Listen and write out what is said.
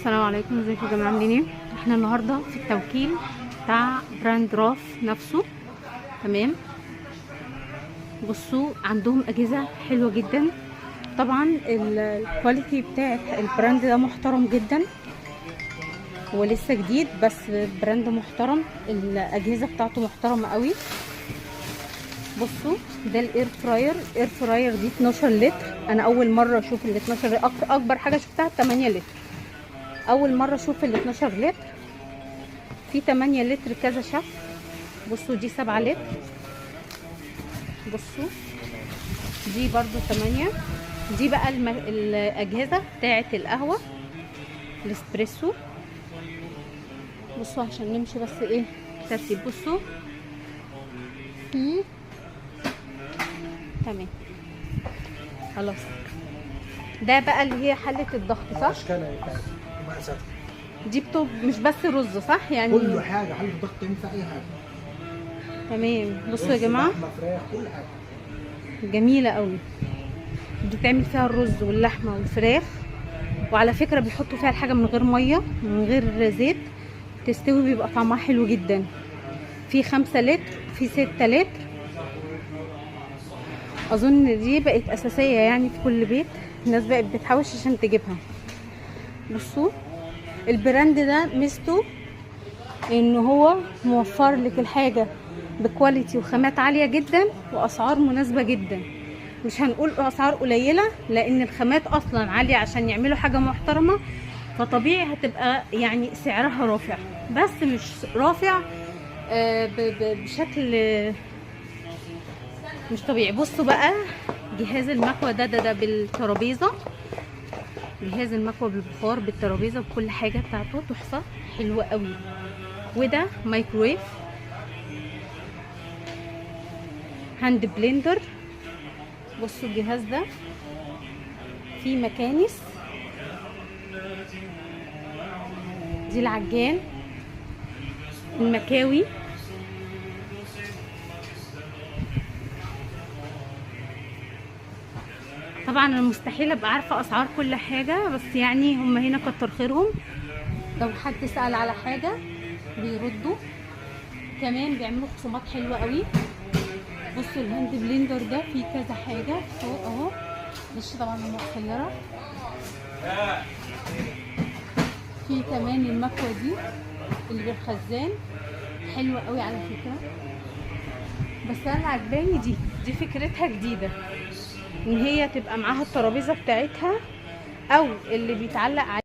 السلام عليكم، ازيكم يا جماعه؟ عاملين ايه؟ احنا النهارده في التوكيل بتاع براند راف نفسه. تمام، بصوا عندهم اجهزه حلوه جدا. طبعا الكواليتي بتاعت البراند ده محترم جدا، هو لسه جديد بس براند محترم. الاجهزه بتاعته محترمه قوي. بصوا ده الاير فراير. الاير فراير دي 12 لتر. انا اول مره اشوف ال 12 لتر. اكبر حاجه شفتها 8 لتر. اول مره اشوف ال 12 لتر. في 8 لتر كذا شكل. بصوا دي 7 لتر. بصوا دي برضو 8. دي بقى الاجهزه بتاعه القهوه الاسبريسو. بصوا عشان نمشي بس ايه ترتيب. بصوا تمام خلاص. ده بقى اللي هي حله الضغط، صح؟ دي مش بس رز، صح؟ يعني كل حاجه حله الضغط تنفع اي حاجه. تمام. بصوا يا جماعه فراخ كل حاجه جميله قوي. بتعمل فيها الرز واللحمه والفراخ، وعلى فكره بيحطوا فيها الحاجه من غير ميه من غير زيت، تستوي بيبقى طعمها حلو جدا. في 5 لتر، في 6 لتر. اظن دي بقت اساسيه يعني في كل بيت. الناس بقت بتحوش عشان تجيبها. بصوا البراند ده ميزته ان هو موفر لك الحاجه بكواليتي وخامات عاليه جدا واسعار مناسبه جدا. مش هنقول اسعار قليله لان الخامات اصلا عاليه عشان يعملوا حاجه محترمه، فطبيعي هتبقى يعني سعرها رافع، بس مش رافع بشكل مش طبيعي. بصوا بقى جهاز المكوى ده بالترابيزه. جهاز المكوى بالبخار بالترابيزه بكل حاجه بتاعته تحفه حلوه قوي. وده مايكرويف هاند بلندر. بصوا الجهاز ده فيه مكانس. دي العجان المكاوي. طبعا انا مستحيل ابقى عارفه اسعار كل حاجه، بس يعني هم هنا كتر خيرهم لو حد سأل على حاجه بيردوا. كمان بيعملوا خصومات حلوه قوي. بصوا الهاند بلندر ده فيه كذا حاجه فوق اهو. معلش طبعا مؤخره. في كمان المكوه دي اللي بالخزان حلوه قوي على فكره، بس انا عجباني دي فكرتها جديده، ان هي تبقى معاها الترابيزه بتاعتها او اللي بيتعلق عليه